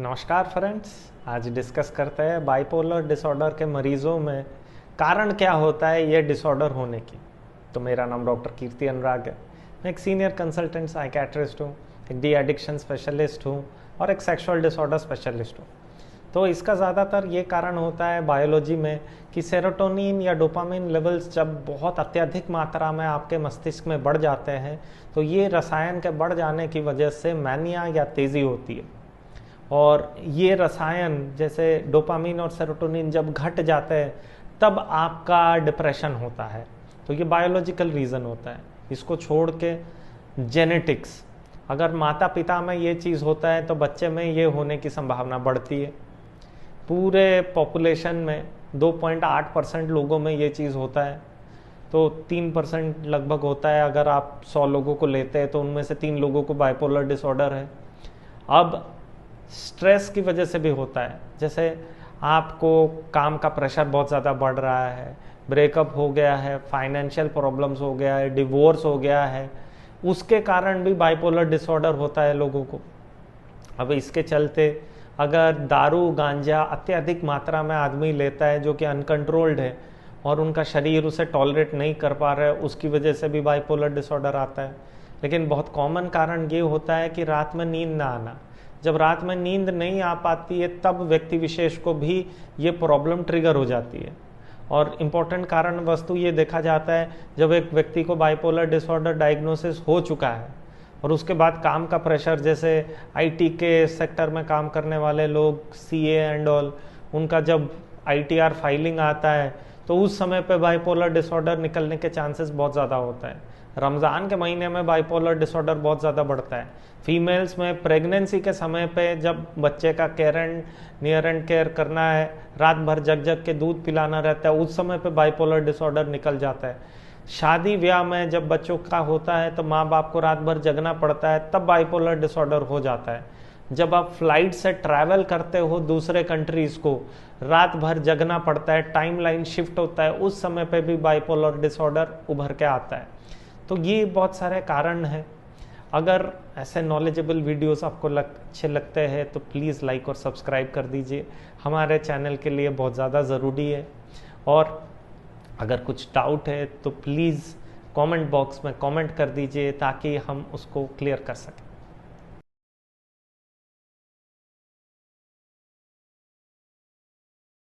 नमस्कार फ्रेंड्स। आज डिस्कस करते हैं बाइपोलर डिसऑर्डर के मरीजों में कारण क्या होता है ये डिसऑर्डर होने की। तो मेरा नाम डॉक्टर कीर्ति अनुराग है। मैं एक सीनियर कंसल्टेंट साइकेट्रिस्ट हूँ, एक डी एडिक्शन स्पेशलिस्ट हूँ और एक सेक्सुअल डिसऑर्डर स्पेशलिस्ट हूँ। तो इसका ज़्यादातर ये कारण होता है बायोलॉजी में कि सेरोटोनिन या डोपामिन लेवल्स जब बहुत अत्यधिक मात्रा में आपके मस्तिष्क में बढ़ जाते हैं तो ये रसायन के बढ़ जाने की वजह से मैनिया या तेज़ी होती है। और ये रसायन जैसे डोपामिन और सेरोटोनिन जब घट जाते हैं तब आपका डिप्रेशन होता है। तो ये बायोलॉजिकल रीज़न होता है। इसको छोड़ के जेनेटिक्स, अगर माता पिता में ये चीज़ होता है तो बच्चे में ये होने की संभावना बढ़ती है। पूरे पॉपुलेशन में 2.8% लोगों में ये चीज़ होता है, तो 3% लगभग होता है। अगर आप 100 लोगों को लेते हैं तो उनमें से 3 लोगों को बाइपोलर डिसऑर्डर है। अब स्ट्रेस की वजह से भी होता है, जैसे आपको काम का प्रेशर बहुत ज़्यादा बढ़ रहा है, ब्रेकअप हो गया है, फाइनेंशियल प्रॉब्लम्स हो गया है, डिवोर्स हो गया है, उसके कारण भी बाइपोलर डिसऑर्डर होता है लोगों को। अब इसके चलते अगर दारू गांजा अत्यधिक मात्रा में आदमी लेता है जो कि अनकंट्रोल्ड है और उनका शरीर उसे टॉलरेट नहीं कर पा रहा है, उसकी वजह से भी बाइपोलर डिसऑर्डर आता है। लेकिन बहुत कॉमन कारण ये होता है कि रात में नींद ना आना। जब रात में नींद नहीं आ पाती है तब व्यक्ति विशेष को भी ये प्रॉब्लम ट्रिगर हो जाती है। और इम्पोर्टेंट कारण वस्तु ये देखा जाता है जब एक व्यक्ति को बाइपोलर डिसऑर्डर डायग्नोसिस हो चुका है और उसके बाद काम का प्रेशर, जैसे आईटी के सेक्टर में काम करने वाले लोग, सीए एंड ऑल, उनका जब आईटीआर फाइलिंग आता है तो उस समय पे बाइपोलर डिसऑर्डर निकलने के चांसेस बहुत ज़्यादा होता है। रमज़ान के महीने में बाइपोलर डिसऑर्डर बहुत ज़्यादा बढ़ता है। फीमेल्स में प्रेगनेंसी के समय पे जब बच्चे का care and near and care करना है, रात भर जग जग के दूध पिलाना रहता है, उस समय पे बाइपोलर डिसऑर्डर निकल जाता है। शादी ब्याह में जब बच्चों का होता है तो माँ बाप को रात भर जगना पड़ता है, तब बाइपोलर डिसऑर्डर हो जाता है। जब आप फ्लाइट से ट्रैवल करते हो दूसरे कंट्रीज़ को, रात भर जगना पड़ता है, टाइम लाइन शिफ्ट होता है, उस समय पे भी बाइपोलर डिसऑर्डर उभर के आता है। तो ये बहुत सारे कारण हैं। अगर ऐसे नॉलेजेबल वीडियोस आपको अच्छे लगते हैं तो प्लीज़ लाइक और सब्सक्राइब कर दीजिए, हमारे चैनल के लिए बहुत ज़्यादा ज़रूरी है। और अगर कुछ डाउट है तो प्लीज़ कमेंट बॉक्स में कमेंट कर दीजिए ताकि हम उसको क्लियर कर सकें।